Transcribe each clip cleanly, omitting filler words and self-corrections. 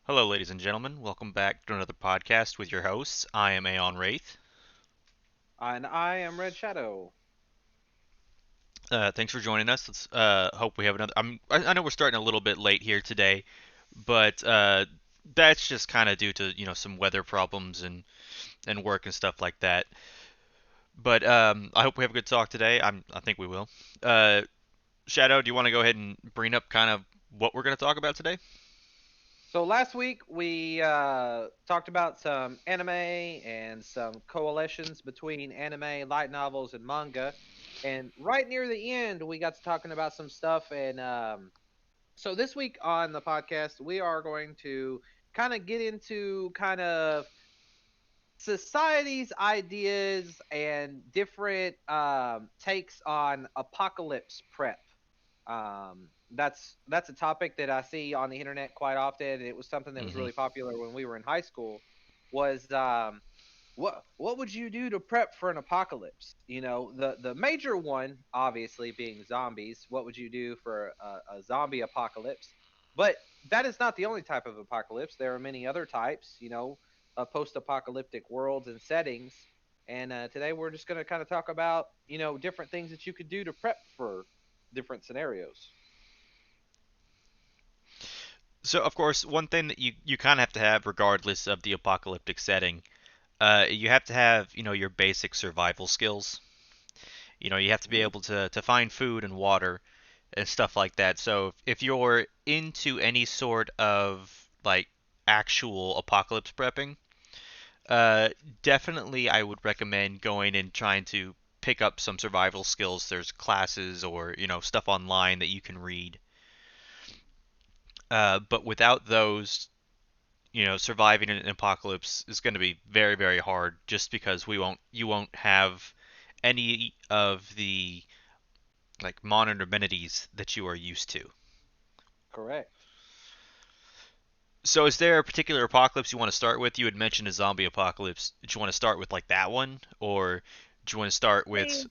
Hello, ladies and gentlemen. Welcome back to another podcast with your hosts. I am Aeon Wraith. And I am Red Shadow. Thanks for joining us. Let's hope we have another. I know we're starting a little bit late here today, but that's just kind of due to some weather problems and work and stuff like that. But I hope we have a good talk today. I think we will. Uh, Shadow, do you want to go ahead and bring up kind of what we're going to talk about today? So last week we talked about some anime and some coalitions between anime, light novels, and manga. And right near the end, we got to talking about some stuff. And so this week on the podcast, we are going to kind of get into kind of society's ideas and different takes on apocalypse prep. That's a topic that I see on the internet quite often. And it was something that was Hmm. really popular when we were in high school. Was what would you do to prep for an apocalypse? The major one obviously being zombies. What would you do for a zombie apocalypse? But that is not the only type of apocalypse. There are many other types. Post-apocalyptic worlds and settings. And today we're just going to kind of talk about different things that you could do to prep for different scenarios. So, of course, one thing that you kind of have to have, regardless of the apocalyptic setting, you have to have, your basic survival skills. You have to be Hmm. able to find food and water and stuff like that. So if you're into any sort of like actual apocalypse prepping, uh, definitely I would recommend going and trying to pick up some survival skills. There's classes or, stuff online that you can read. But without those, surviving an apocalypse is going to be very, very hard just because you won't have any of the like modern amenities that you are used to. Correct. So is there a particular apocalypse you want to start with? You had mentioned a zombie apocalypse. Did you want to start with like that one, or do you want to start I with? mean,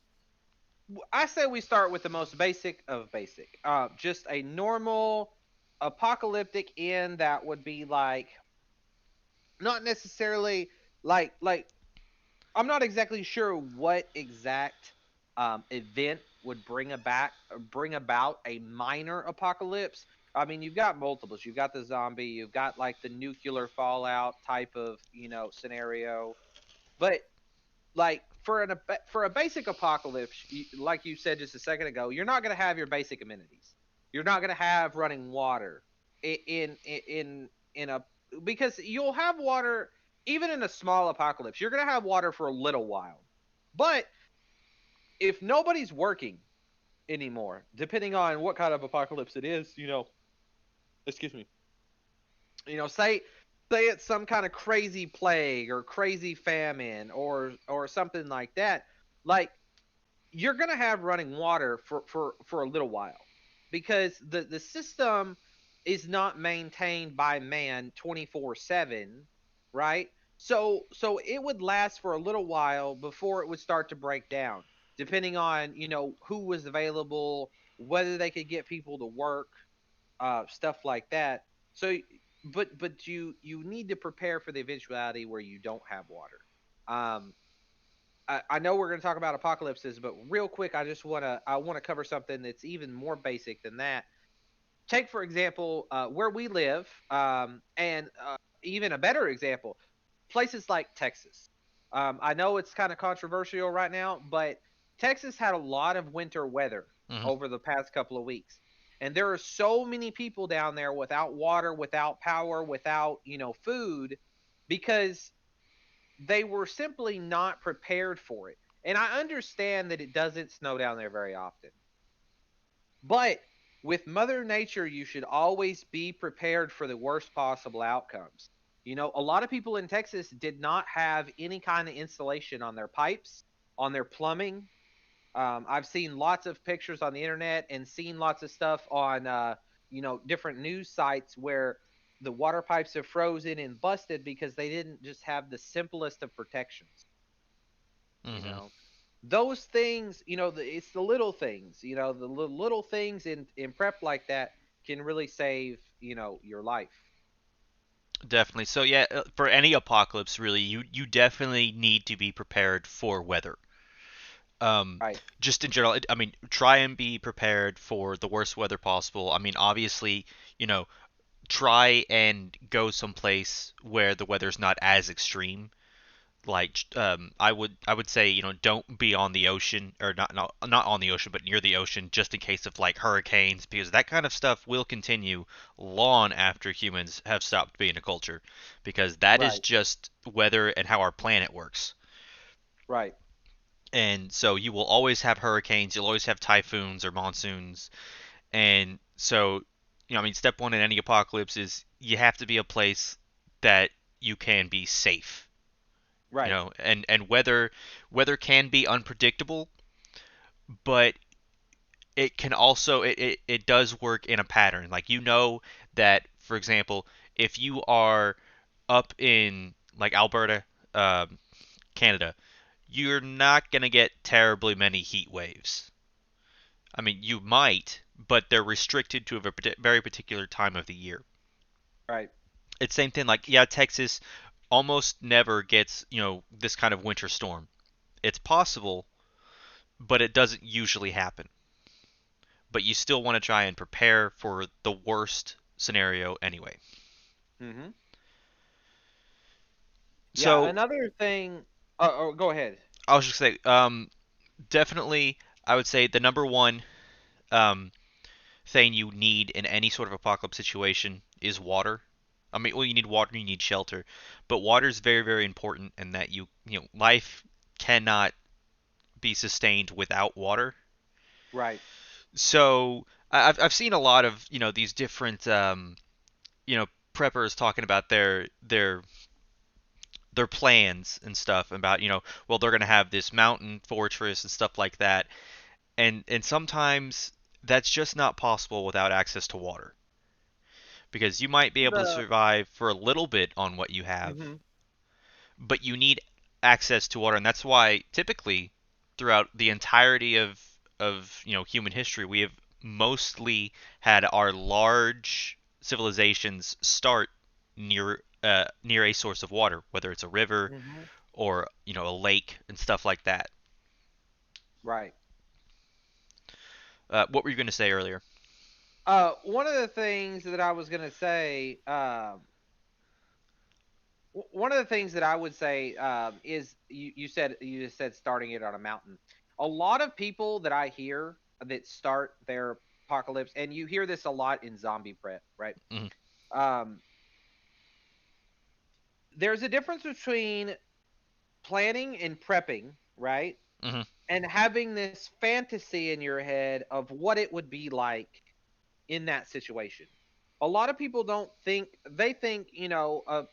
I say we start with the most basic of basic. Just a normal apocalyptic end that would be like not necessarily like I'm not exactly sure what exact event would bring about a minor apocalypse. I mean, you've got multiples. You've got the zombie. You've got like the nuclear fallout type of scenario. But like for a basic apocalypse, like you said just a second ago, you're not going to have your basic amenities. You're not going to have running water in a because you'll have water even in a small apocalypse. You're going to have water for a little while, but if nobody's working anymore, depending on what kind of apocalypse it is, excuse me, say it's some kind of crazy plague or crazy famine or something like that, like you're gonna have running water for a little while because the system is not maintained by man 24/7, right? So it would last for a little while before it would start to break down, depending on who was available, whether they could get people to work, stuff like that. So, but you need to prepare for the eventuality where you don't have water. Um, I know we're going to talk about apocalypses, but real quick, I want to cover something that's even more basic than that. Take for example where we live, and even a better example, places like Texas. I know it's kind of controversial right now, but Texas had a lot of winter weather Mhm. over the past couple of weeks. And there are so many people down there without water, without power, without, food because they were simply not prepared for it. And I understand that it doesn't snow down there very often. But with Mother Nature, you should always be prepared for the worst possible outcomes. A lot of people in Texas did not have any kind of insulation on their pipes, on their plumbing. I've seen lots of pictures on the internet and seen lots of stuff on, different news sites where the water pipes have frozen and busted because they didn't just have the simplest of protections. You Mhm. know, those things, it's the little things, the little things in prep like that can really save, your life. Definitely. So yeah, for any apocalypse, really, you definitely need to be prepared for weather. Right, Just in general, I mean, try and be prepared for the worst weather possible. I mean, obviously, you know, try and go someplace where the weather's not as extreme. Like, I would say, don't be on the ocean, or not on the ocean, but near the ocean, just in case of like hurricanes, because that kind of stuff will continue long after humans have stopped being a culture, because that is right, just weather and how our planet works. right. And so you will always have hurricanes, you'll always have typhoons or monsoons. And so, I mean, step one in any apocalypse is you have to be a place that you can be safe. Right. And weather can be unpredictable, but it can also it does work in a pattern. Like, that, for example, if you are up in like Alberta, um, Canada, you're not gonna get terribly many heat waves. I mean, you might, but they're restricted to a very particular time of the year. Right. It's same thing, like, yeah, Texas almost never gets, this kind of winter storm. It's possible, but it doesn't usually happen. But you still want to try and prepare for the worst scenario anyway. Hmm. Yeah. So Another thing. Oh, go ahead. I was just say, definitely, I would say the number one um, thing you need in any sort of apocalypse situation is water. I mean, well, you need water, you need shelter, but water is very, very important, in that life cannot be sustained without water. Right. So I've seen a lot of these different you know preppers talking about their plans and stuff about, well, they're gonna have this mountain fortress and stuff like that, and sometimes that's just not possible without access to water, because you might be able to The. survive for a little bit on what you have, Hmm. but you need access to water. And that's why typically throughout the entirety of human history, we have mostly had our large civilizations start near a source of water, whether it's a river Hmm. or a lake and stuff like that. Right. What were you going to say earlier? One of the things that I was gonna say, one of the things that I would say is you said starting it on a mountain. A lot of people that I hear that start their apocalypse, and you hear this a lot in zombie prep, right? Hmm. Um, there's a difference between planning and prepping, right? Hmm. And having this fantasy in your head of what it would be like in that situation. A lot of people don't think they think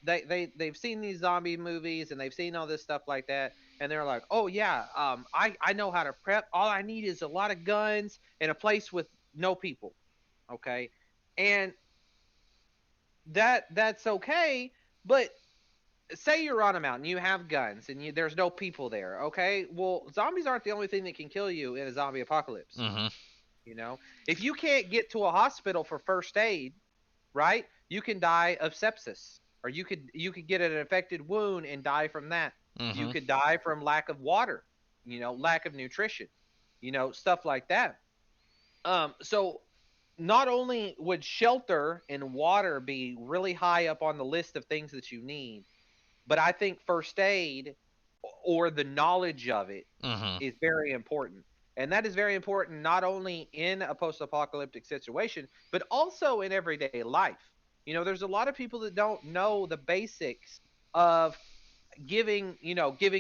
they've seen these zombie movies and they've seen all this stuff like that, and they're like, oh yeah, I know how to prep. All I need is a lot of guns and a place with no people. Okay, and that's okay, but say you're on a mountain, you have guns, and there's no people there. Okay, well, zombies aren't the only thing that can kill you in a zombie apocalypse. Hmm. You know, if you can't get to a hospital for first aid, right, you can die of sepsis, or you could get an infected wound and die from that. You Hmm. could die from lack of water, lack of nutrition, stuff like that. So not only would shelter and water be really high up on the list of things that you need, but I think first aid or the knowledge of it Hmm. is very important. And that is very important not only in a post apocalyptic situation, but also in everyday life. There's a lot of people that don't know the basics of giving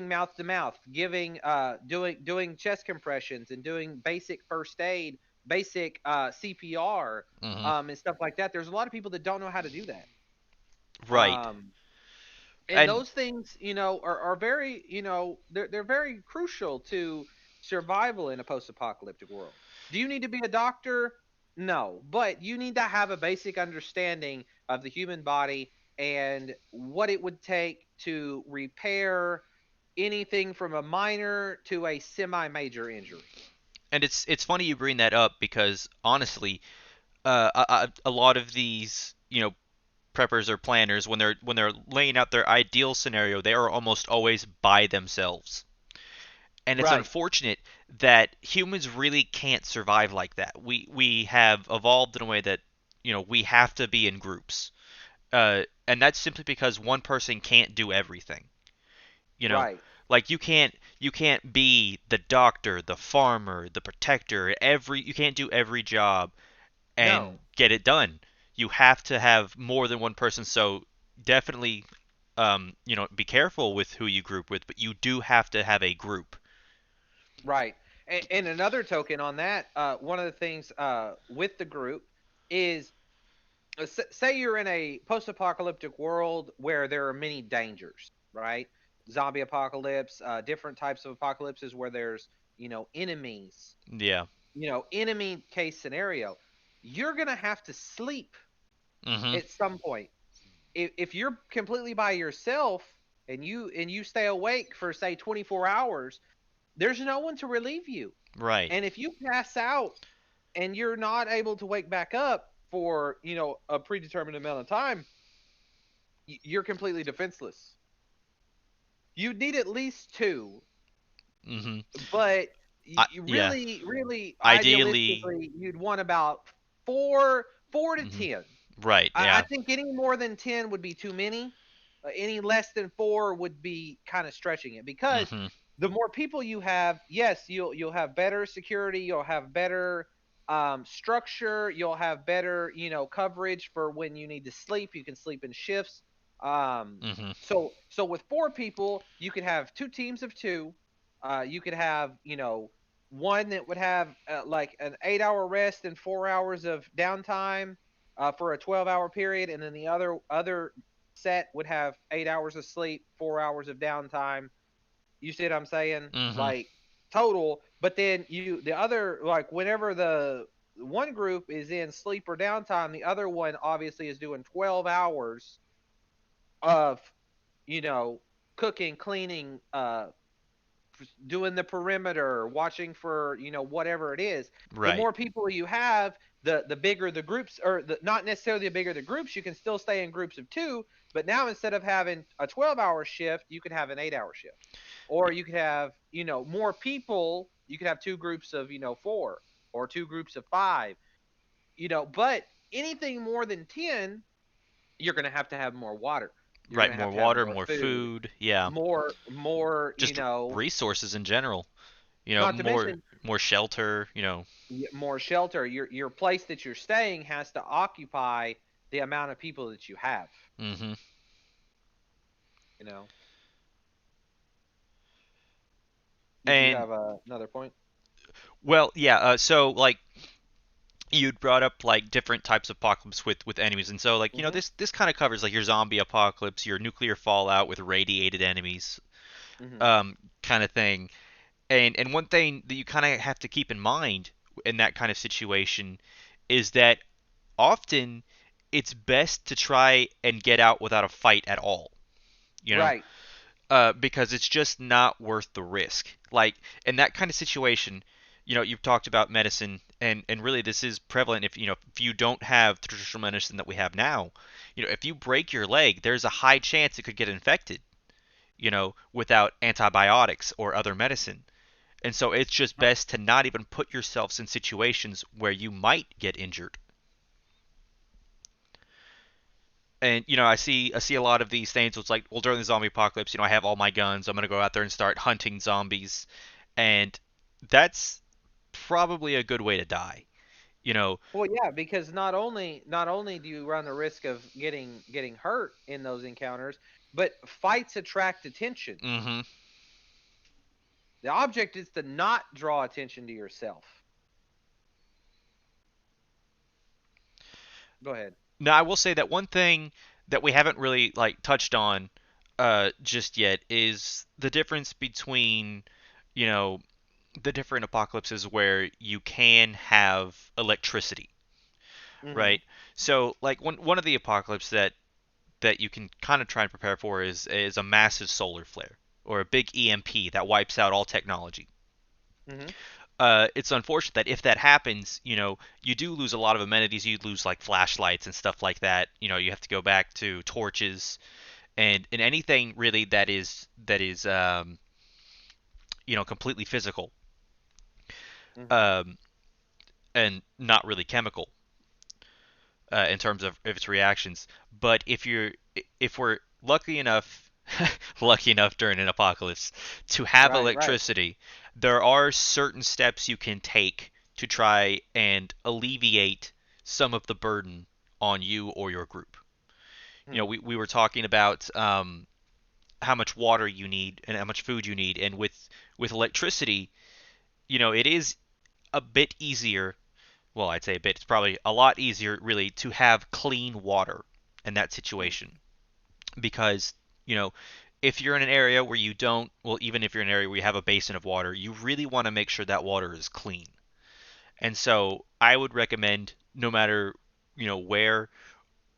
mouth to mouth, giving doing chest compressions and doing basic first aid, basic CPR, Hmm. and stuff like that. There's a lot of people that don't know how to do that. Right. Um, and And those things are very they're very crucial to survival in a post-apocalyptic world. Do you need to be a doctor? No, but you need to have a basic understanding of the human body and what it would take to repair anything from a minor to a semi-major injury. it's funny you bring that up, because honestly, a lot of these, preppers or planners, when they're laying out their ideal scenario, they are almost always by themselves. And it's Right. unfortunate that humans really can't survive like that. We have evolved in a way that, we have to be in groups. And that's simply because one person can't do everything. You know, Right. like you can't be the doctor, the farmer, the protector, you can't do every job No. and get it done. You have to have more than one person. So definitely, be careful with who you group with, but you do have to have a group. Right. And another token on that, one of the things with the group is, say you're in a post-apocalyptic world where there are many dangers, right? Zombie apocalypse, different types of apocalypses where there's, enemies, Yeah. enemy case scenario. You're gonna have to sleep Mhm. at some point. If you're completely by yourself and you stay awake for say 24 hours, there's no one to relieve you. Right. And if you pass out and you're not able to wake back up for, a predetermined amount of time, you're completely defenseless. You need at least two, Mhm. but you Yeah. really Ideally. idealistically you'd want about four to Mhm. 10. Right. I Yeah. think any more than 10 would be too many. Any less than four would be kind of stretching it, because Mhm. the more people you have, yes, you'll have better security, you'll have better structure, you'll have better coverage for when you need to sleep. You can sleep in shifts. Um, Mhm. so with four people, you could have two teams of two. You could have one that would have like an 8 hour rest and 4 hours of downtime for a 12-hour period, and then the other set would have 8 hours of sleep, 4 hours of downtime. You see what I'm saying? Mhm. Like total, but then the other, like whenever the one group is in sleep or downtime, the other one obviously is doing 12 hours of you know cooking, cleaning, doing the perimeter, watching for whatever it is. The Right. more people you have, the bigger the groups, or not necessarily the bigger the groups. You can still stay in groups of two, but now instead of having a 12-hour shift, you could have an 8-hour shift, or you could have more people. You could have two groups of four, or two groups of five. But anything more than 10, you're going to have more water. You're Right. going More to have water, more more food, food. Yeah. more Just resources in general. not to More mention more shelter. more shelter. Your place that you're staying has to occupy the amount of people that you have. Mhm. You know. Did you And have another point? well, yeah, so like you'd brought up like different types of apocalypse with enemies, and so like Mm-hmm. this kind of covers like your zombie apocalypse, your nuclear fallout with radiated enemies, Mm-hmm. kind of thing. And one thing that you kind of have to keep in mind in that kind of situation is that often it's best to try and get out without a fight at all. You know, Right. because it's just not worth the risk. Like in that kind of situation, you've talked about medicine, and really this is prevalent if you don't have the traditional medicine that we have now. If you break your leg, there's a high chance it could get infected. Without antibiotics or other medicine. And so it's just best to not even put yourselves in situations where you might get injured. And I see a lot of these things. It's like, well, during the zombie apocalypse, I have all my guns. I'm gonna go out there and start hunting zombies, and that's probably a good way to die. You know. Well, yeah, because not only do you run the risk of getting hurt in those encounters, but fights attract attention. Hmm. The object is to not draw attention to yourself. Go ahead. Now, I will say that one thing that we haven't really like touched on just yet is the difference between you know the different apocalypses where you can have electricity, Mm-hmm. right? So like one of the apocalypse that you can kind of try and prepare for is a massive solar flare or a big EMP that wipes out all technology. Mm-hmm. it's unfortunate that if that happens, you do lose a lot of amenities. You lose like flashlights and stuff like that. You have to go back to torches and anything really that is completely physical, Hmm. um, and not really chemical in terms of its reactions. But if we're lucky enough, lucky enough during an apocalypse to have Right, right. electricity, there are certain steps you can take to try and alleviate some of the burden on you or your group. Hmm. We were talking about how much water you need and how much food you need, and with electricity, it is a bit easier. Well, I'd say a bit. It's probably a lot easier, really, to have clean water in that Hmm. situation because, you know, if you're in an area where you don't, well, even if you're in an area where you have a basin of water, you really want to make sure that water is clean. And so I would recommend, no matter, where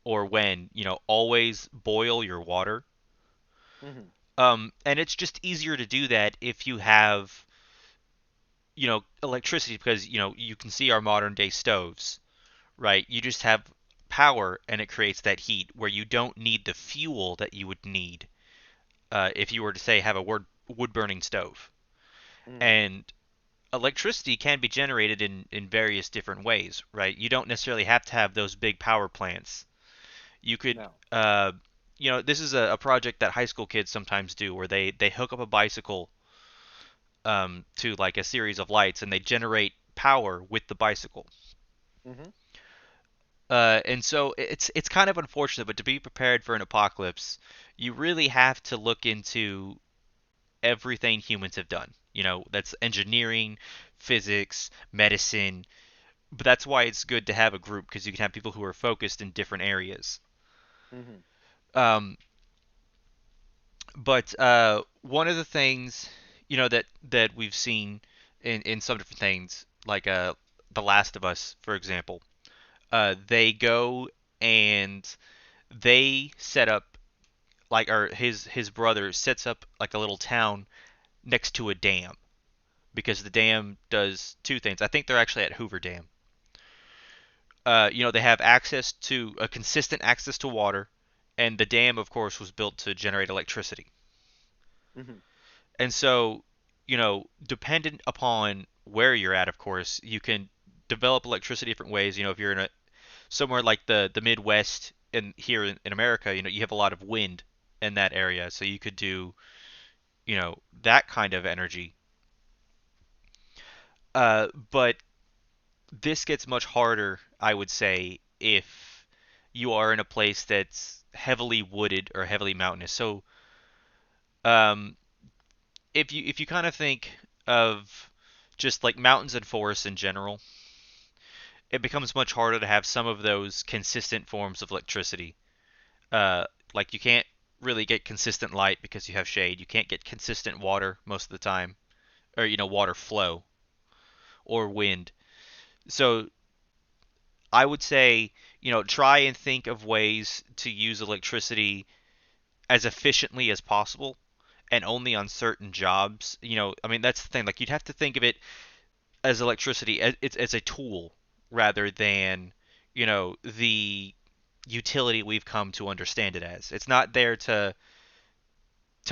or when, always boil your water. Hmm. And it's just easier to do that if you have, electricity because, you can see our modern day stoves, right? You just have power and it creates that heat where you don't need the fuel that you would need if you were to say have a wood burning stove. Hmm. And electricity can be generated in various different ways, right? You don't necessarily have to have those big power plants. You could, No. this is a project that high school kids sometimes do where they hook up a bicycle to like a series of lights and they generate power with the bicycle. Hmm. And so it's kind of unfortunate, but to be prepared for an apocalypse, you really have to look into everything humans have done. That's engineering, physics, medicine, but that's why it's good to have a group because you can have people who are focused in different areas. Hmm. Um, but one of the things, that we've seen in some different things, like The Last of Us, for example, they go and they set up like, or his brother sets up like a little town next to a dam because the dam does two things. I think they're actually at Hoover Dam. They have access to a consistent access to water, and the dam, of course, was built to generate electricity. Hmm. And so, dependent upon where you're at, of course, you can develop electricity different ways. If you're in somewhere like the Midwest and here in America, you have a lot of wind in that area, so you could do, that kind of energy. But this gets much harder, I would say, if you are in a place that's heavily wooded or heavily mountainous. So, um, if you kind of think of just like mountains and forests in general, it becomes much harder to have some of those consistent forms of electricity. Uh, like you can't really get consistent light because you have shade. You can't get consistent water most of the time, or water flow or wind. So I would say, try and think of ways to use electricity as efficiently as possible and only on certain jobs. I mean, that's the thing. Like, you'd have to think of it as electricity as a tool rather than, the utility we've come to understand it as. It's not there to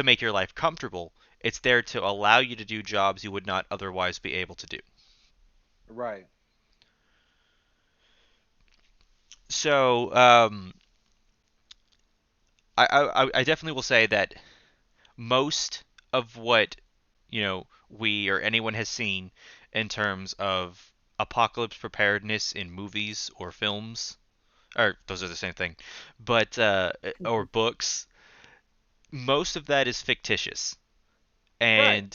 make your life comfortable. It's there to allow you to do jobs you would not otherwise be able to do. Right. So, I definitely will say that most of what we or anyone has seen in terms of apocalypse preparedness in movies or films, or those are the same thing, but or books, most of that is fictitious, Right.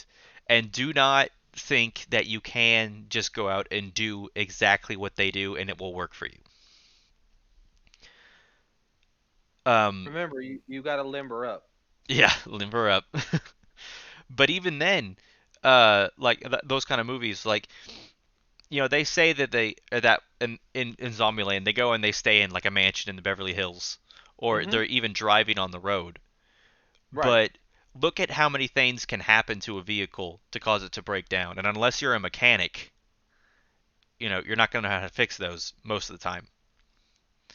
and do not think that you can just go out and do exactly what they do and it will work for you. Um, Remember, you got to limber up. yeah, limber up. But even then, like those kind of movies, like they say that that in Zombieland they go and they stay in like a mansion in the Beverly Hills, or Hmm. they're even driving on the road. Right. But look at how many things can happen to a vehicle to cause it to break down. And unless you're a mechanic, you're not going to know how to fix those most of the time.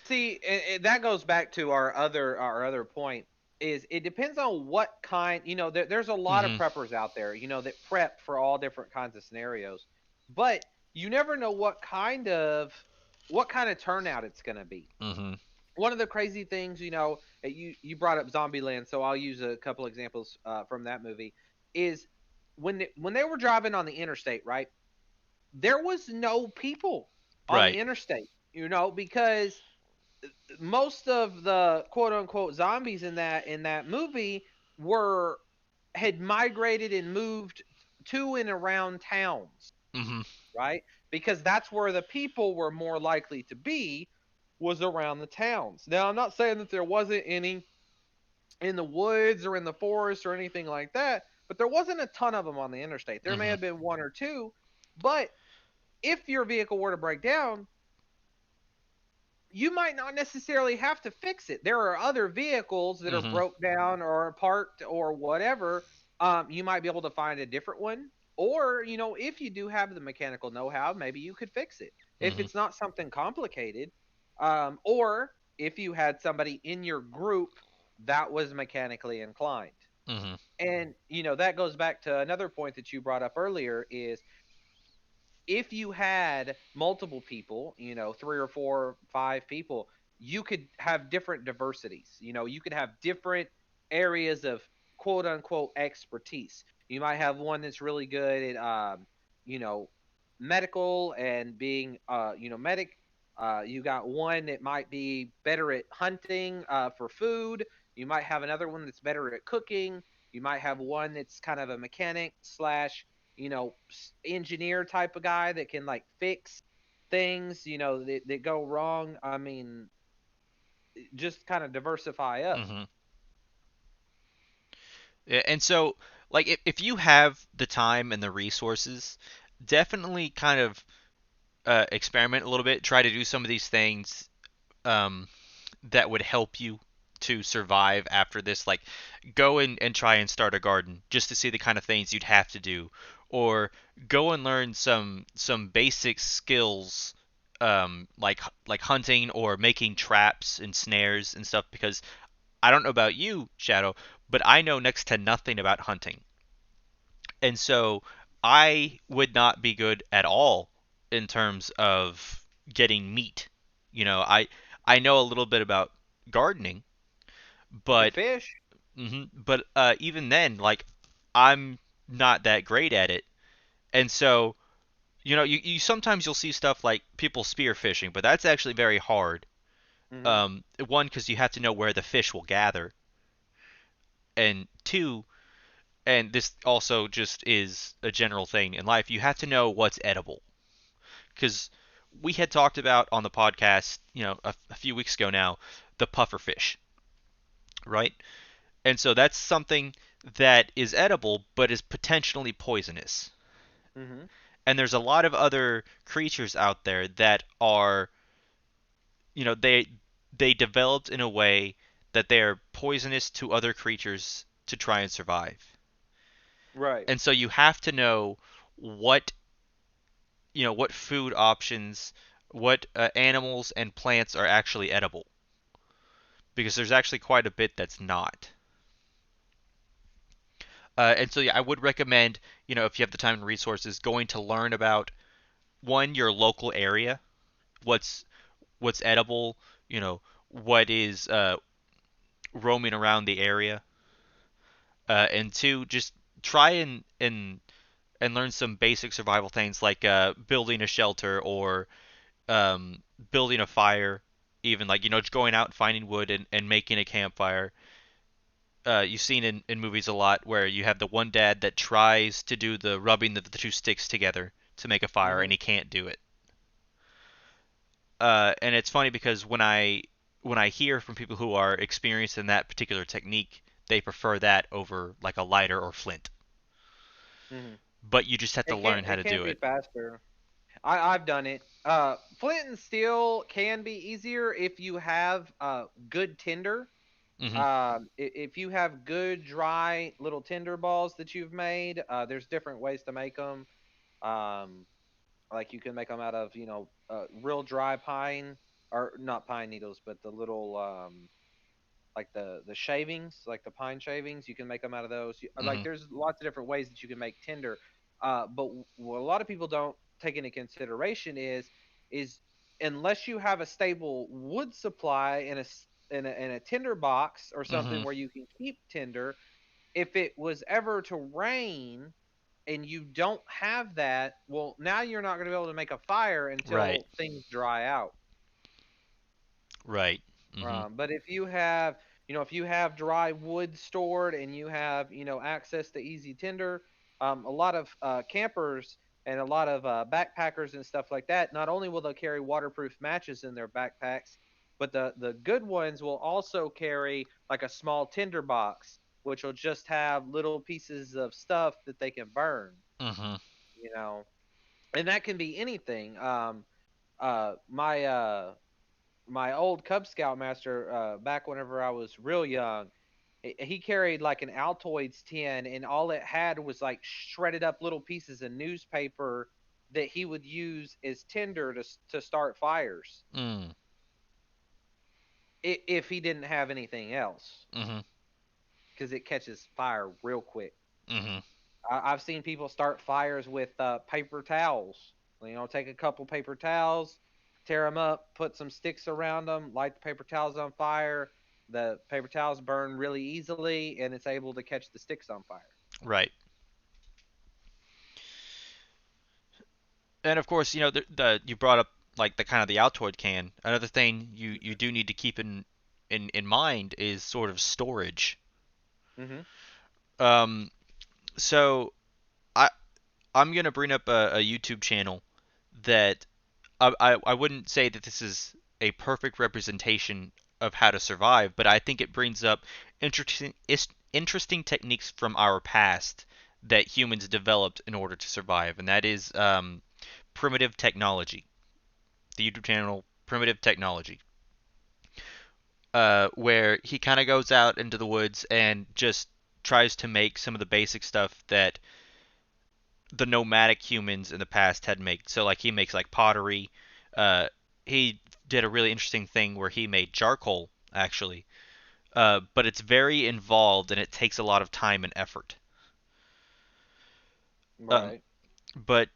See, that goes back to our other point is it depends on what kind, there's a lot of Mhm. preppers out there, that prep for all different kinds of scenarios. But you never know what kind of turnout it's going to be. Mhm. One of the crazy things, you brought up Zombieland, so I'll use a couple examples from that movie is when they were driving on the interstate, right? There was no people on the Right. interstate, because most of the quote unquote zombies in that movie were had migrated and moved to and around towns, Mhm. right? Because that's where the people were more likely to be, was around the towns. Now, I'm not saying that there wasn't any in the woods or in the forest or anything like that, but there wasn't a ton of them on the interstate. There may Mhm. have been one or two, but if your vehicle were to break down, you might not necessarily have to fix it. There are other vehicles that are Mhm. broke down or parked or whatever. You might be able to find a different one. Or, if you do have the mechanical know how, maybe you could fix it. If Mhm. it's not something complicated, or if you had somebody in your group that was mechanically inclined. Mhm. And, that goes back to another point that you brought up earlier is if you had multiple people, three or four, five people, you could have different diversities. You could have different areas of quote unquote expertise. You might have one that's really good at, you know, medical and being, medic. You got one that might be better at hunting for food. You might have another one that's better at cooking. You might have one that's kind of a mechanic slash engineer type of guy that can like fix things that go wrong. I mean, just kind of diversify up. Mhm. Yeah, and so, like, if you have the time and the resources, definitely kind of experiment a little bit. Try to do some of these things um, that would help you to survive after this. Like, go and try and start a garden just to see the kind of things you'd have to do, or go and learn some basic skills, like hunting or making traps and snares and stuff. Because I don't know about you, Shadow, but I know next to nothing about hunting. And so I would not be good at all in terms of getting meat. I know a little bit about gardening, You can but fish. even then, like, I'm not that great at it. And so, you sometimes you'll see stuff like people spear fishing, but that's actually very hard. Hmm. One, because you have to know where the fish will gather, and two, and this also just is a general thing in life, you have to know what's edible. Because we had talked about on the podcast, a few weeks ago now, the puffer fish, right? And so that's something that is edible but is potentially poisonous. Hmm. And there's a lot of other creatures out there that are, they developed in a way that they are poisonous to other creatures to try and survive. Right. And so you have to know what what food options, what animals and plants are actually edible, because there's actually quite a bit that's not. And so yeah, I would recommend, if you have the time and resources, going to learn about one, your local area, what's edible, what is roaming around the area, and two, just try and learn some basic survival things like building a shelter or um, building a fire, even like just going out and finding wood and making a campfire. You've seen in movies a lot where you have the one dad that tries to do the rubbing the two sticks together to make a fire and Hmm. he can't do it. And it's funny because when I hear from people who are experienced in that particular technique, they prefer that over like a lighter or flint. Hmm. But you just have to It learn can how it to can do be it. faster. I've done it. Flint and steel can be easier if you have good tinder. Mhm. If you have good dry little tinder balls that you've made, there's different ways to make them. Um, like you can make them out of real dry pine, or not pine needles, but the little like the shavings, like the pine shavings. You can make them out of those. Like Mhm. there's lots of different ways that you can make tinder. But what a lot of people don't take into consideration is unless you have a stable wood supply in a tinder box or something Mhm. where you can keep tinder, if it was ever to rain and you don't have that, well, now you're not going to be able to make a fire Right. until things dry out. Right. Mhm. But if you have dry wood stored and you have, access to easy tinder, a lot of campers and a lot of backpackers and stuff like that, not only will they carry waterproof matches in their backpacks, but the good ones will also carry like a small tinder box, which will just have little pieces of stuff that they can burn, Mhm. you know, and that can be anything. My my old Cub Scout master, back whenever I was real young, he carried like an Altoids tin, and all it had was like shredded up little pieces of newspaper that he would use as tinder to start fires Mm. if he didn't have anything else, Mhm. because it catches fire real quick. Mhm. I've seen people start fires with paper towels. Take a couple paper towels, tear them up, put some sticks around them, light the paper towels on fire. The paper towels burn really easily, and it's able to catch the sticks on fire. Right. And of course, the you brought up like the kind of the Altoid can. Another thing you do need to keep in mind is sort of storage. Hmm. Um, so I I'm gonna bring up a YouTube channel that I wouldn't say that this is a perfect representation of how to survive, but I think it brings up interesting techniques from our past that humans developed in order to survive, and that is primitive technology. The YouTube channel Primitive Technology, where he kind of goes out into the woods and just tries to make some of the basic stuff that the nomadic humans in the past had made. So like he makes like pottery. Uh, he did a really interesting thing where he made charcoal actually, but it's very involved and it takes a lot of time and effort. Um, Right. but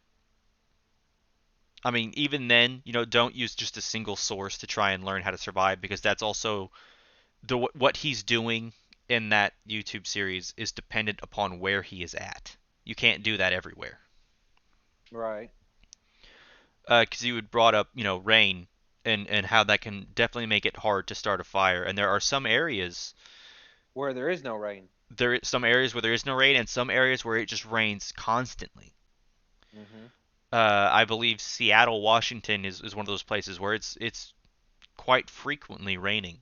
I mean, even then, don't use just a single source to try and learn how to survive because that's also what he's doing in that YouTube series is dependent upon where he is at. You can't do that everywhere. Right. Because you had brought up, rain and how that can definitely make it hard to start a fire. And there are Where there is no rain. some areas where there is no rain, and some areas where it just rains constantly. Hmm. I believe Seattle, Washington is one of those places where it's quite frequently raining.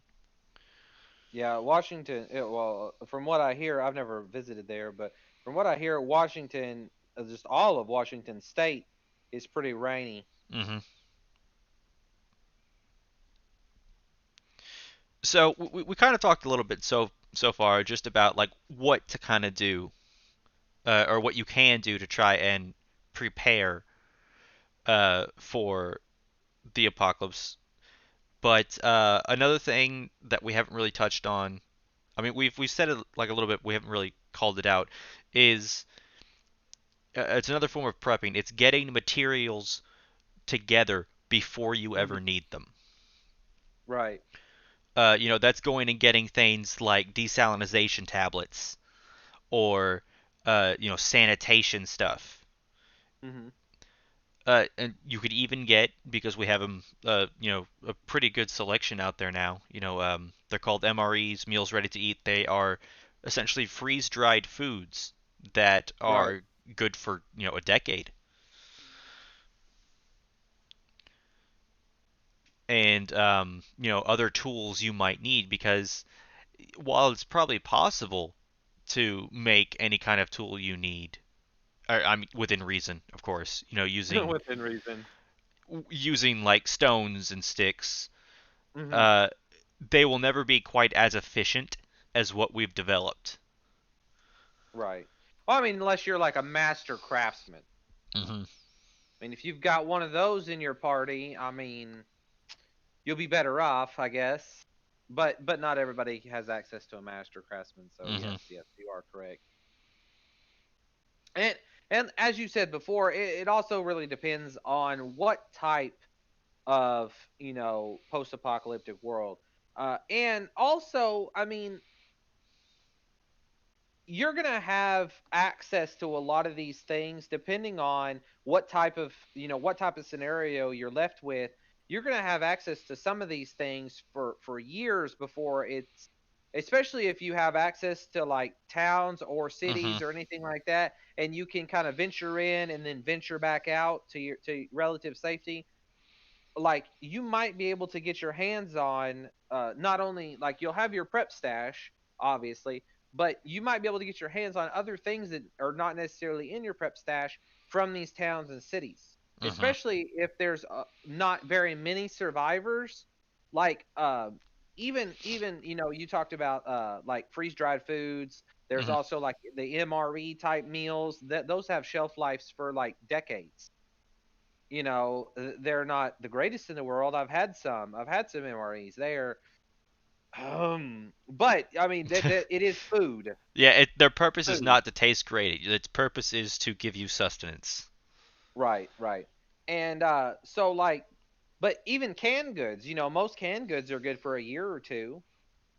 Yeah, Washington. Well, from what I hear, I've never visited there, but from what I hear, Washington, just all of Washington State, is pretty rainy. hmm So we kind of talked a little bit so far just about like what to kind of do, or what you can do to try and prepare for the apocalypse. But another thing that we haven't really touched on, I mean, we've said it like a little bit, we haven't really called it out, is it's another form of prepping. It's getting materials together before you Hmm. ever need them. Right. That's going and getting things like desalinization tablets or sanitation stuff. Hmm. And you could even get, because we have them, a pretty good selection out there now. They're called MREs, meals ready to eat. They are essentially freeze-dried foods that Right. are good for a decade. And other tools you might need, because while it's probably possible to make any kind of tool you need, I mean within reason, of course, using Within reason. using like stones and sticks. Hmm. Uh, they will never be quite as efficient as what we've developed. Right. Well, I mean, unless you're like a master craftsman. Hmm. I mean, if you've got one of those in your party, I mean, you'll be better off, I guess. But not everybody has access to a master craftsman. So Hmm. yes, you are correct. And and as you said before, it also really depends on what type of post-apocalyptic world. And also, I mean, you're going to have access to a lot of these things depending on what type of scenario you're left with. You're going to have access to some of these things for years before it's, especially if you have access to like towns or Hmm. cities or anything like that, and you can kind of venture in and then venture back out to relative safety. Like, you might be able to get your hands on, not only like you'll have your prep stash, obviously, but you might be able to get your hands on other things that are not necessarily in your prep stash from these towns and cities, Hmm. especially if there's not very many survivors. Like, even you talked about like freeze dried foods. There's Hmm. also like the MRE type meals that those have shelf lives for like decades. They're not the greatest in the world. I've had some MREs. They're but I mean that it is food. Yeah, their purpose is Food. not to taste great. Its purpose is to give you sustenance. Right, right. And so like, but even canned goods, most canned goods are good for a year or two.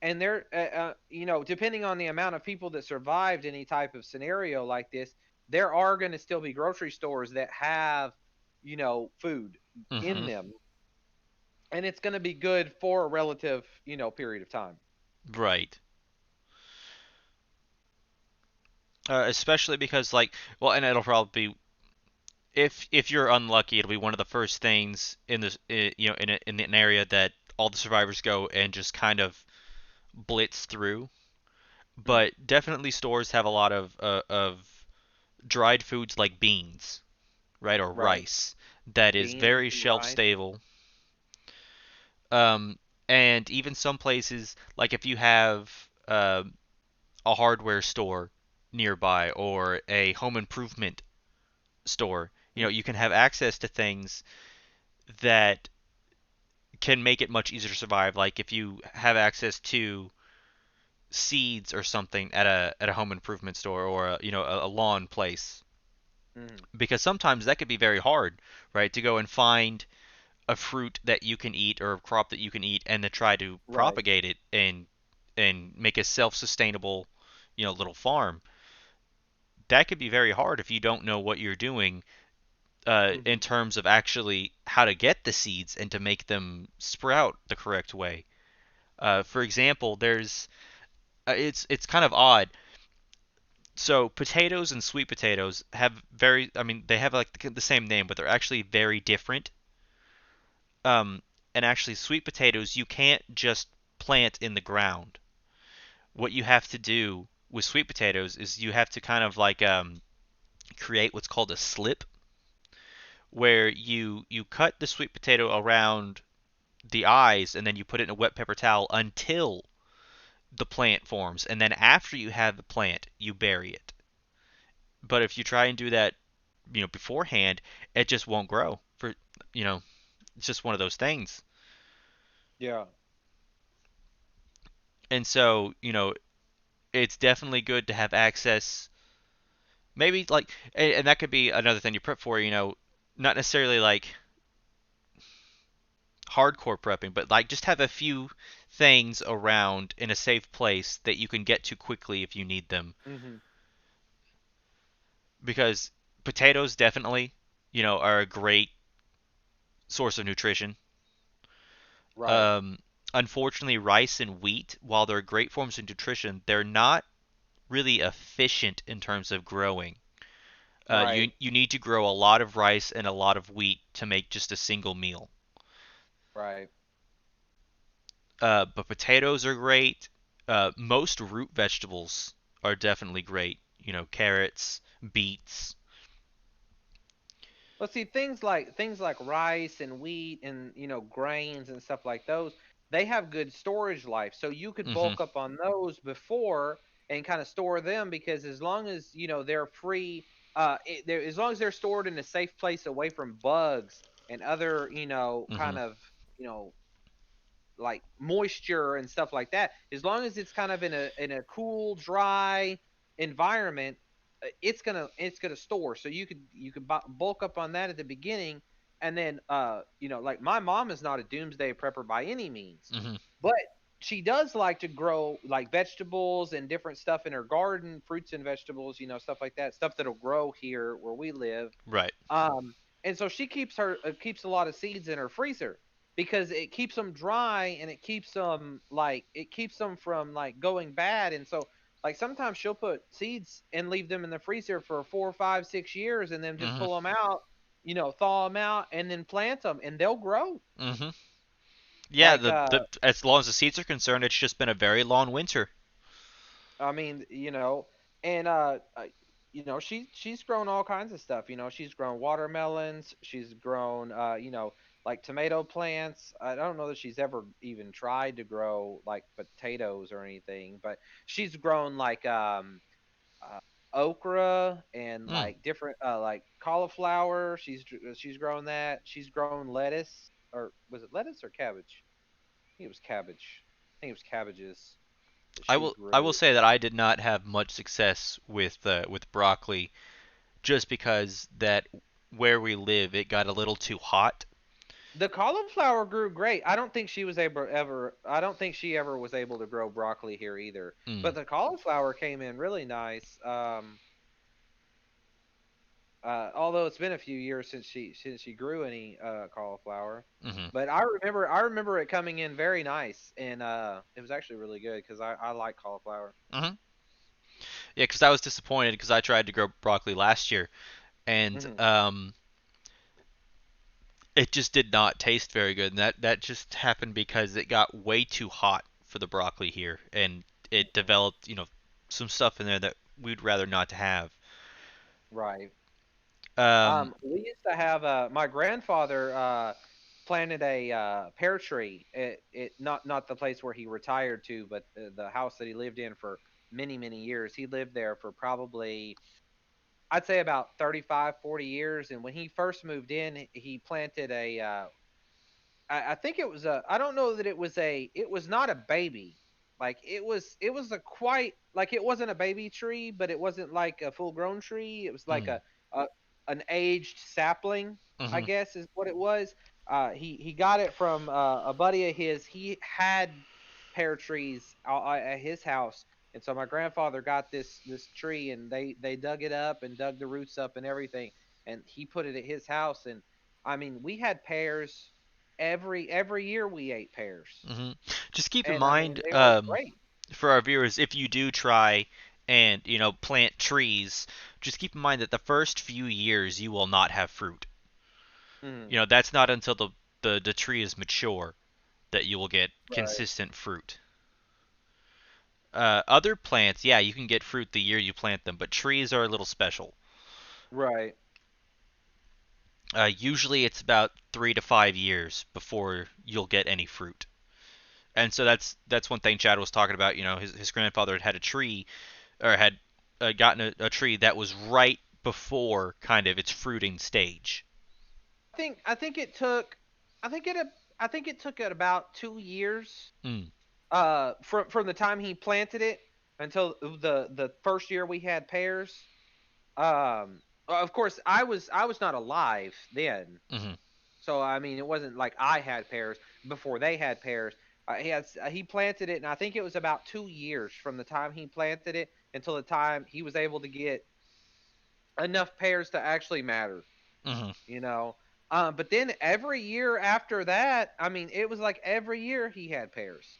And they're depending on the amount of people that survived any type of scenario like this, there are going to still be grocery stores that have food in Hmm. them, and it's going to be good for a relative period of time. Right. Especially because well, and it'll probably be if you're unlucky, it'll be one of the first things in this, in an area that all the survivors go and just kind of blitz through. Mm, But definitely stores have a lot of dried foods like beans, right, or right. rice that is Beans very and shelf rice. stable. Um, and even some places, like if you have a hardware store nearby or a home improvement store, Mm, you can have access to things that can make it much easier to survive. Like if you have access to seeds or something at a home improvement store or a lawn place, mm, because sometimes that could be very hard, right, to go and find a fruit that you can eat or a crop that you can eat and to try to right. propagate it and make a self-sustainable, little farm. That could be very hard if you don't know what you're doing in Hmm. terms of actually how to get the seeds and to make them sprout the correct way. For example, it's kind of odd. So potatoes and sweet potatoes have I mean, they have like the same name, but they're actually very different. Um, and actually, sweet potatoes you can't just plant in the ground. What you have to do with sweet potatoes is you have to kind of like create what's called a slip, where you cut the sweet potato around the eyes and then you put it in a wet paper towel until the plant forms, and then after you have the plant, you bury it. But if you try and do that, beforehand, it just won't grow. You know, it's just one of those things. Yeah. And so, it's definitely good to have access. Maybe like, and that could be another thing you prep for. Not necessarily like hardcore prepping, but like just have a few things around in a safe place that you can get to quickly if you need them. Hmm. Because potatoes definitely, are a great source of nutrition. Right. Um, Unfortunately, rice and wheat, while they're great forms of nutrition, they're not really efficient in terms of growing. You Right. you need to grow a lot of rice and a lot of wheat to make just a single meal. Right. But potatoes are great. Most root vegetables are definitely great. Carrots, beets. Well, see, things like rice and wheat and grains and stuff like those. they have good storage life. So you could Mhm. bulk up on those before and kind of store them, because as long as they're free, as long as they're stored in a safe place away from bugs and other kind Mhm. of you know like moisture and stuff like that, as long as it's kind of in a cool, dry environment, it's gonna store. So you could bulk up on that at the beginning, and then like my mom is not a doomsday prepper by any means, Mhm. but she does like to grow like vegetables and different stuff in her garden, fruits and vegetables, stuff like that, stuff that'll grow here where we live. Right. um, and so she keeps a lot of seeds in her freezer because it keeps them dry, and it keeps them from like going bad. And so like sometimes she'll put seeds and leave them in the freezer for 4, 5, 6 years, and then just Mhm. pull them out, thaw them out, and then plant them, and they'll grow. Mhm. Yeah, Like the as long as the seeds are concerned, it's just been a very long winter. I mean, and she's grown all kinds of stuff. She's grown watermelons. She's grown, like tomato plants. I don't know that she's ever even tried to grow like potatoes or anything, but she's grown like uh, okra and Mm. like different like cauliflower. She's grown that. She's grown lettuce, or was it lettuce or cabbage? I think it was cabbage. I think it was cabbages that she I will grew. say that I did not have much success with broccoli just because that where we live it got a little too hot. The cauliflower grew great. I don't think she was able ever. I don't think she ever was able to grow broccoli here either. But Mm. the cauliflower came in really nice. Although it's been a few years since she grew any cauliflower, Mhm. but I remember it coming in very nice, and it was actually really good because I like cauliflower. Mhm. Yeah, because I was disappointed because I tried to grow broccoli last year and Hmm. it just did not taste very good. And that just happened because it got way too hot for the broccoli here, and it developed some stuff in there that we'd rather not to have. Right. Um. We used to have my grandfather planted a pear tree. It not the place where he retired to, but the house that he lived in for many many years. He lived there for probably, I'd say, about 35, 40 years. And when he first moved in, he planted a I think it was a, I don't know that it was not a baby. Like it was a quite, like it wasn't a baby tree, but it wasn't like a full grown tree. It was like Mm. a an aged sapling, I Mhm. guess is what it was. He got it from a buddy of his. He had pear trees at his house. And so my grandfather got this tree, and they dug it up and dug the roots up and everything, and he put it at his house. And I mean, we had pears every year. We ate pears, Mhm. Just keep in and I mean mind, they were great. for our viewers, if you do try and plant trees, just keep in mind that the first few years you will not have fruit. Mm, That's not until the tree is mature that you will get right, consistent fruit. Other plants, yeah, you can get fruit the year you plant them, but trees are a little special. right. Usually it's about 3 to 5 years before you'll get any fruit. And so that's one thing Chad was talking about. His grandfather had had a tree, or had gotten a tree that was right before kind of its fruiting stage. I think it took, I think it I think it took it about 2 years Mm. from the time he planted it until the first year we had pears. Of course, I was not alive then. Mhm. So I mean, it wasn't like I had pears before they had pears. He planted it, and I think it was about 2 years from the time he planted it until the time he was able to get enough pears to actually matter. Mhm. You know, but then every year after that, I mean, it was like every year he had pears.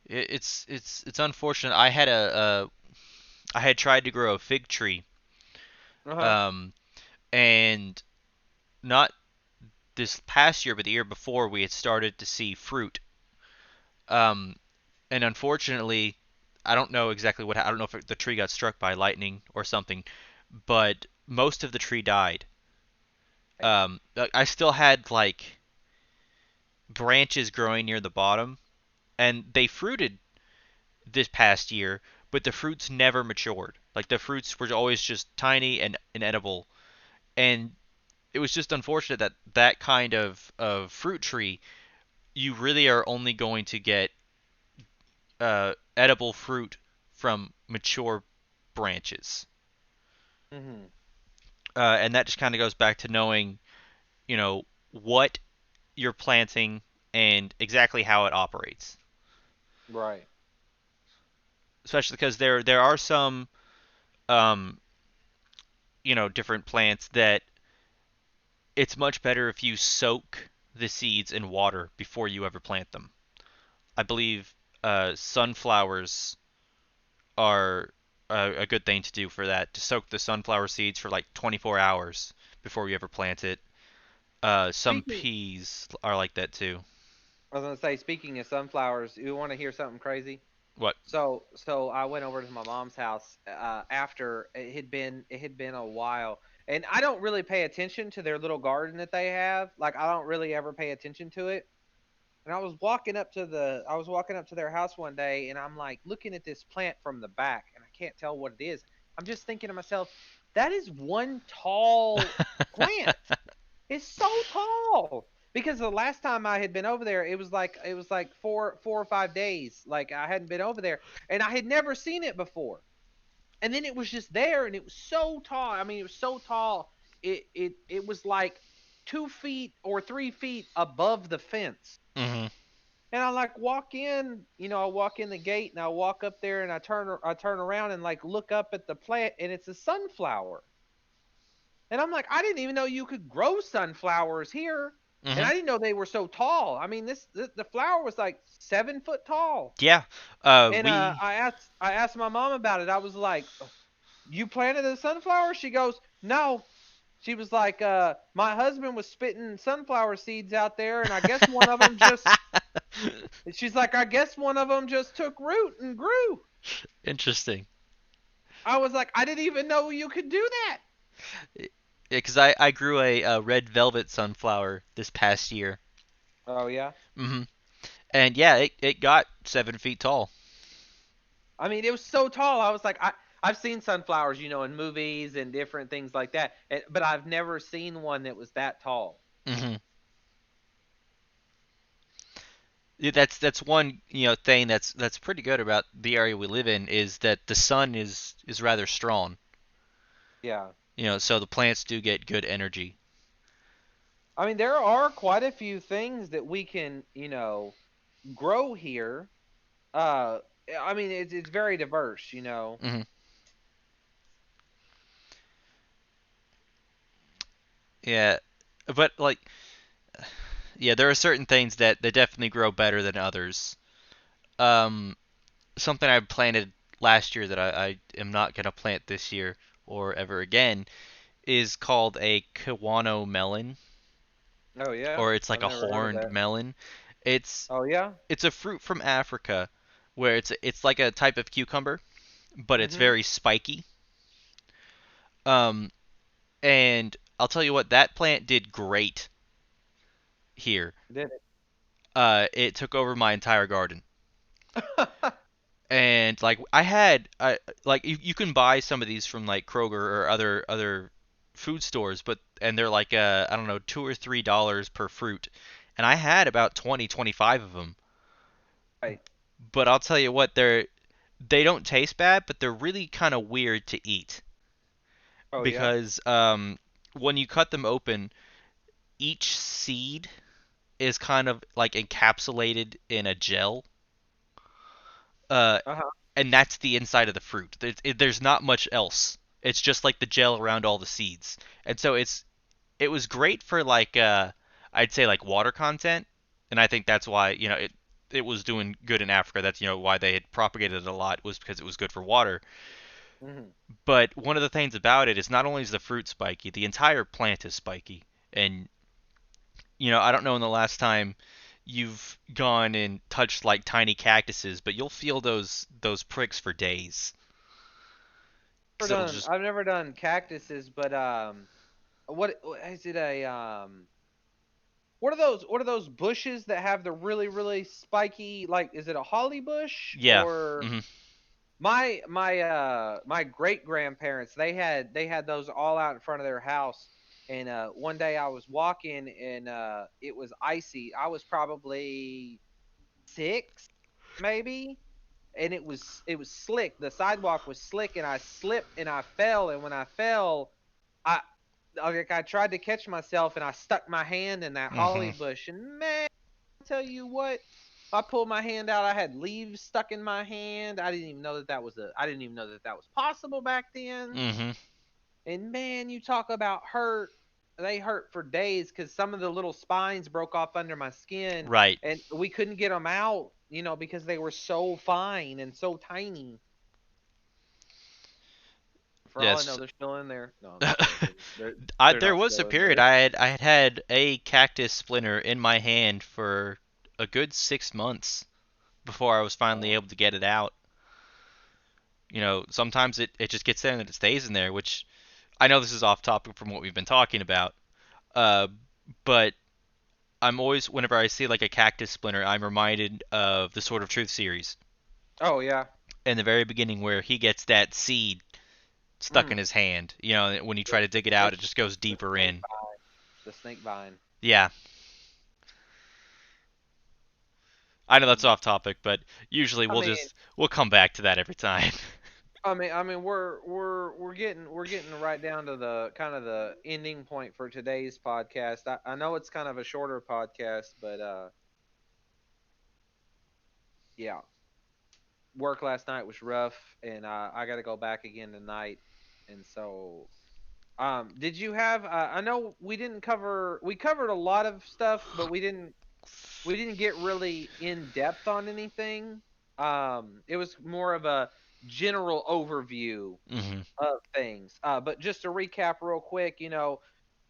It's unfortunate. I had tried to grow a fig tree, Uh huh. um, and not this past year, but the year before, we had started to see fruit. Um, and unfortunately, I don't know exactly what. I don't know if the tree got struck by lightning or something, but most of the tree died. I still had like branches growing near the bottom, and they fruited this past year, but the fruits never matured. Like the fruits were always just tiny and inedible, and it was just unfortunate that that kind of fruit tree, you really are only going to get edible fruit from mature branches. Hmm. And that just kind of goes back to knowing, what you're planting and exactly how it operates. Right. Especially because there are some um, different plants that it's much better if you soak the seeds in water before you ever plant them. I believe sunflowers are a good thing to do for that. To soak the sunflower seeds for like 24 hours before you ever plant it. Some Speaking, peas are like that too. I was gonna say, speaking of sunflowers, you want to hear something crazy? What? So I went over to my mom's house after it had been a while, and I don't really pay attention to their little garden that they have. Like I don't really ever pay attention to it. And I was walking up to their house one day, and I'm like looking at this plant from the back, and I can't tell what it is. I'm just thinking to myself, that is one tall plant. It's so tall. Because the last time I had been over there, it was like four or 5 days. Like I hadn't been over there, and I had never seen it before. And then it was just there, and it was so tall. I mean, it was so tall. It was like 2 feet or 3 feet above the fence. Hmm. And I like walk in, I walk in the gate, and I walk up there, and I turn around and like look up at the plant, and it's a sunflower. And I'm like, I didn't even know you could grow sunflowers here. And Hmm. I didn't know they were so tall. I mean, the flower was like 7 foot tall. Yeah. And We. I asked my mom about it. I was like, "You planted a sunflower?" She goes, "No." She was like, "My husband was spitting sunflower seeds out there, and I guess one of them just." She's like, "I guess one of them just took root and grew." Interesting. I was like, "I didn't even know you could do that." Yeah, because I grew a red velvet sunflower this past year. Oh yeah. Hmm. And yeah, it got 7 feet tall. I mean, it was so tall. I was like, I've seen sunflowers, in movies and different things like that, but I've never seen one that was that tall. Hmm. Yeah, that's one thing that's pretty good about the area we live in is that the sun is rather strong. Yeah. So the plants do get good energy. I mean, there are quite a few things that we can, grow here. Uh, I mean, it's very diverse. Hmm. Yeah, but like, yeah, there are certain things that definitely grow better than others. Um, Something I planted last year that I am not gonna plant this year or ever again is called a Kiwano melon, Oh yeah, or it's like I've a never heard of horned that. melon. It's Oh yeah. it's a fruit from Africa where it's like a type of cucumber, but it's Mhm. very spiky. Um, and I'll tell you what, that plant did great here. Did It took over my entire garden. it? And like I had like you can buy some of these from like Kroger or other food stores, but and they're like I don't know, $2 or $3 per fruit, and I had about 20, 25 of them. Right. But I'll tell you what, they don't taste bad, but they're really kind of weird to eat Oh yeah. because when you cut them open, each seed is kind of like encapsulated in a gel. Uh, Uh huh. and that's the inside of the fruit. There's not much else. It's just like the gel around all the seeds. And so it was great for like I'd say like water content, and I think that's why it was doing good in Africa. That's why they had propagated it a lot was because it was good for water. Mhm. But one of the things about it is not only is the fruit spiky, the entire plant is spiky. And I don't know when the last time you've gone and touched like tiny cactuses, but you'll feel those pricks for days Never because it'll done. just. I've never done cactuses, but what is it? What are those bushes that have the really really spiky, like, is it a holly bush Yeah. or Hmm. my great grandparents, they had those all out in front of their house. And one day I was walking and it was icy. I was probably 6 maybe, and it was slick. The sidewalk was slick, and I slipped and I fell. And when I fell, I like I tried to catch myself, and I stuck my hand in that holly Hmm. bush. And man, I tell you what, I pulled my hand out. I had leaves stuck in my hand. I didn't even know that I didn't even know that that was possible back then. Hmm. And man, you talk about hurt. They hurt for days because some of the little spines broke off under my skin, Right. and we couldn't get them out, because they were so fine and so tiny. For all I know, Yes. they're still in there. No, I'm just joking. They're There not was a still in period there. I had a cactus splinter in my hand for a good 6 months before I was finally Oh, able to get it out. Sometimes it just gets there and it stays in there, which I know this is off topic from what we've been talking about. Uh, but I'm always, whenever I see like a cactus splinter, I'm reminded of the Sword of Truth series oh yeah. in the very beginning where he gets that seed stuck in Mm. his hand. When you try Yeah. to dig it out, it It's just goes the deeper snake in. vine. The snake vine. Yeah, I know that's Mm. off topic, but usually I mean, we'll come back to that every time. we're getting right down to the kind of the ending point for today's podcast. I know it's kind of a shorter podcast, but yeah, work last night was rough, and I got to go back again tonight. And so, did you have? I know we covered a lot of stuff, but we didn't get really in depth on anything. It was more of a general overview Hmm. of things. But just to recap real quick,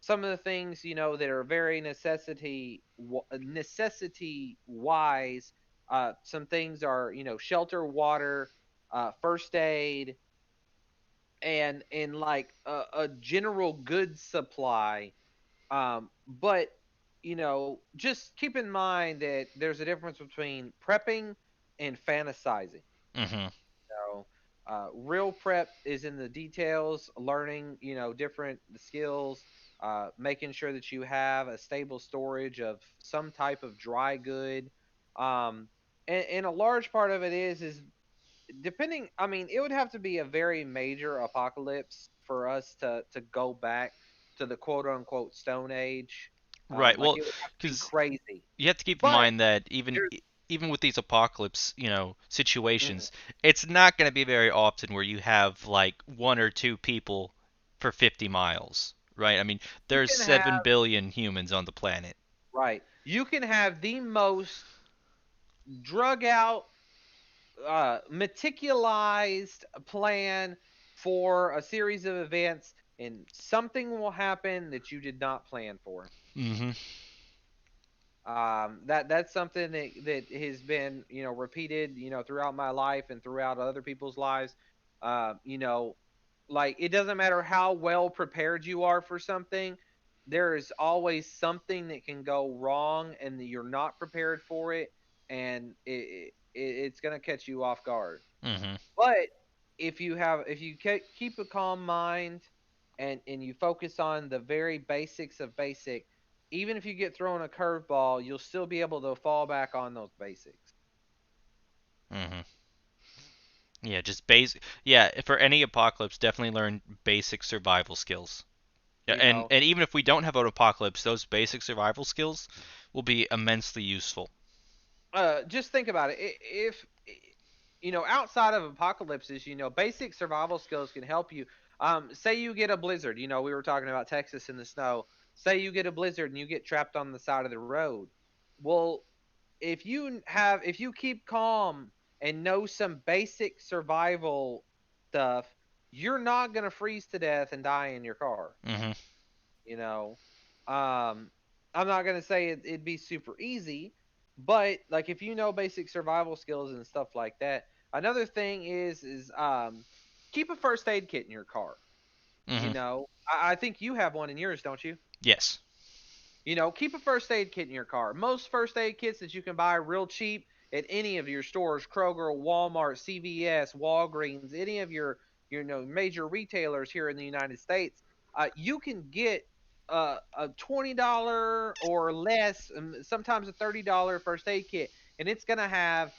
some of the things that are very necessity wise. Some things are shelter, water, first aid, and like a general goods supply. But just keep in mind that there's a difference between prepping and fantasizing. Hmm. So, real prep is in the details, learning, different skills, making sure that you have a stable storage of some type of dry good. Um, and a large part of it is depending. I mean, it would have to be a very major apocalypse for us to go back to the quote unquote Stone Age. Right. Like Well, it would have to be because crazy. you have to keep in But mind that there's even with these apocalypse, mm, situations, it's not going to be very often where you have like one or two people for 50 miles, right? I mean, you there's can have 7 billion humans on the planet. right. You can have the most drug out, meticulized plan for a series of events, and something will happen that you did not plan for. Hmm. That's something that has been repeated throughout my life and throughout other people's lives. You know, like it doesn't matter how well prepared you are for something, there is always something that can go wrong and that you're not prepared for it, and it's going to catch you off guard. Hmm. But if you keep a calm mind and you focus on the very basics of basic, even if you get thrown a curveball, you'll still be able to fall back on those basics. Hmm. Yeah, just basic. Yeah, for any apocalypse, definitely learn basic survival skills. Yeah, You and know, and even if we don't have an apocalypse, those basic survival skills will be immensely useful. just think about it. If outside of apocalypses, basic survival skills can help you. Say you get a blizzard. We were talking about Texas in the snow. Say you get a blizzard and you get trapped on the side of the road. Well, if you keep calm and know some basic survival stuff, you're not gonna freeze to death and die in your car. Hmm. You know, um, I'm not gonna say it'd be super easy, but like if you know basic survival skills and stuff like that. Another thing is keep a first aid kit in your car. Hmm. I think you have one in yours, don't you? Yes. Keep a first aid kit in your car. Most first aid kits that you can buy real cheap at any of your stores, Kroger, Walmart, CVS, Walgreens, any of your major retailers here in the United States, you can get a $20 or less, sometimes a $30 first aid kit, and it's gonna have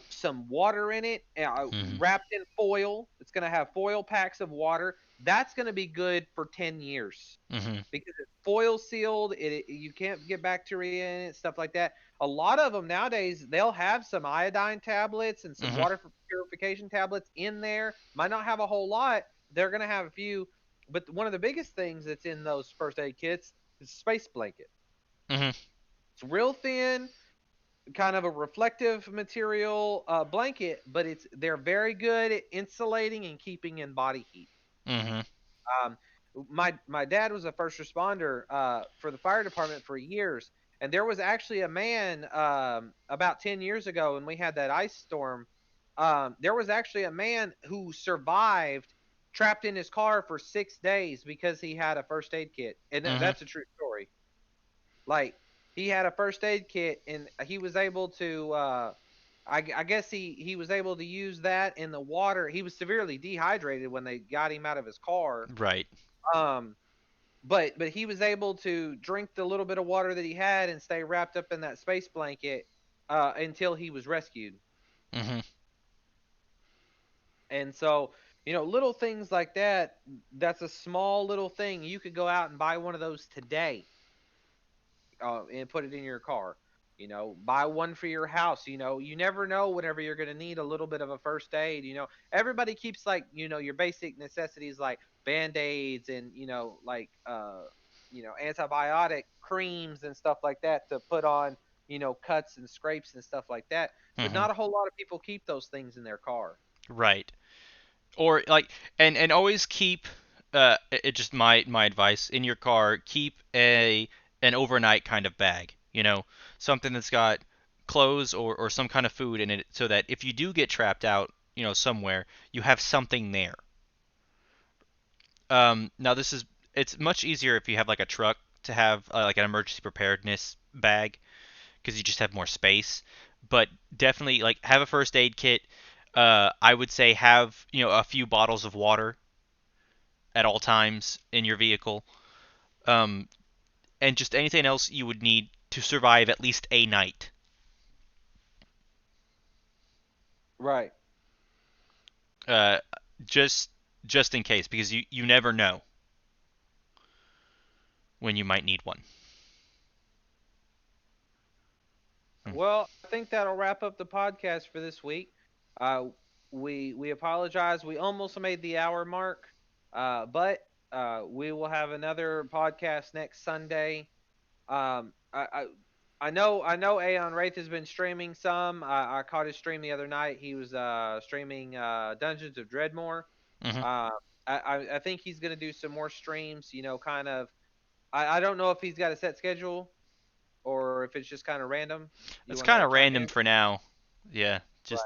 some water in it, Mhm. wrapped in foil. It's gonna have foil packs of water. That's gonna be good for 10 years Mhm. because it's foil sealed. You can't get bacteria in it, stuff like that. A lot of them nowadays they'll have some iodine tablets and some Mhm. water purification tablets in there. Might not have a whole lot. They're gonna have a few, but one of the biggest things that's in those first aid kits is a space blanket. Mhm. It's real thin, kind of a reflective material blanket, but they're very good at insulating and keeping in body heat. Mhm. Um, my dad was a first responder for the fire department for years, and there was actually a man about 10 years ago when we had that ice storm. There was actually a man who survived trapped in his car for 6 days because he had a first aid kit, and Mhm. that's a true story. Like he had a first aid kit, and he was able to. I guess he was able to use that in the water. He was severely dehydrated when they got him out of his car, Right. um, but he was able to drink the little bit of water that he had and stay wrapped up in that space blanket until he was rescued. Mhm. And so, little things like that, that's a small little thing. You could go out and buy one of those today and put it in your car. Buy one for your house. You never know whenever you're going to need a little bit of a first aid. Everybody keeps like, your basic necessities like band-aids and, like, antibiotic creams and stuff like that to put on, cuts and scrapes and stuff like that. But Mhm. not a whole lot of people keep those things in their car. Right. Or like, and always keep it just my advice in your car, keep an overnight kind of bag, something that's got clothes or some kind of food in it, so that if you do get trapped out, somewhere, you have something there. Now this is it's much easier if you have like a truck to have like an emergency preparedness bag, because you just have more space. But definitely like have a first aid kit. I would say have a few bottles of water at all times in your vehicle, um, and just anything else you would need to survive at least a night. Right. Uh, just just in case, because you never know when you might need one. Hmm. Well, I think that'll wrap up the podcast for this week. Uh, we apologize. We almost made the hour mark, but we will have another podcast next Sunday. Um, I, I I know Aeon Wraith has been streaming some. I caught his stream the other night. He was streaming Dungeons of Dreadmore. Hmm. Uh, I think he's gonna do some more streams. Kind of. I don't know if he's got a set schedule or if it's just kind of random. You It's want kind to of chime random in? for now. Yeah, just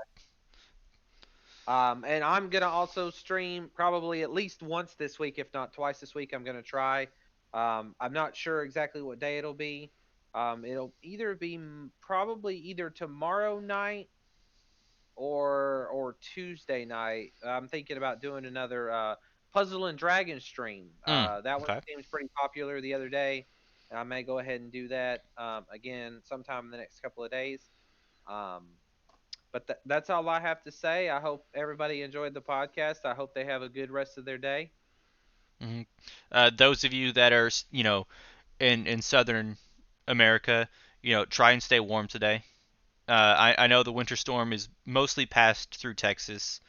And I'm gonna also stream probably at least once this week, if not twice this week. I'm gonna try. I'm not sure exactly what day it'll be. It'll either be probably either tomorrow night or Tuesday night. I'm thinking about doing another Puzzle and Dragon stream. That one okay. seems pretty popular the other day. I may go ahead and do that again sometime in the next couple of days. Um, but that's all I have to say. I hope everybody enjoyed the podcast. I hope they have a good rest of their day. Hmm. Those of you that are in southern America, try and stay warm today. I know the winter storm is mostly passed through Texas,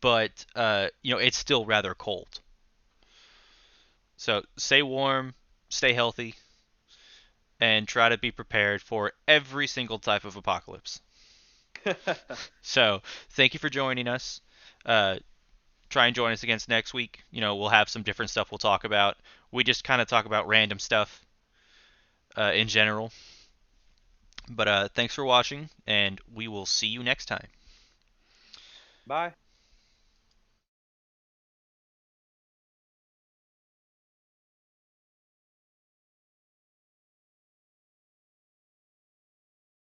but it's still rather cold. So stay warm, stay healthy, and try to be prepared for every single type of apocalypse. So thank you for joining us. Uh, Try and join us against next week. We'll have some different stuff we'll talk about. We just kind of talk about random stuff in general. But thanks for watching, and we will see you next time. Bye.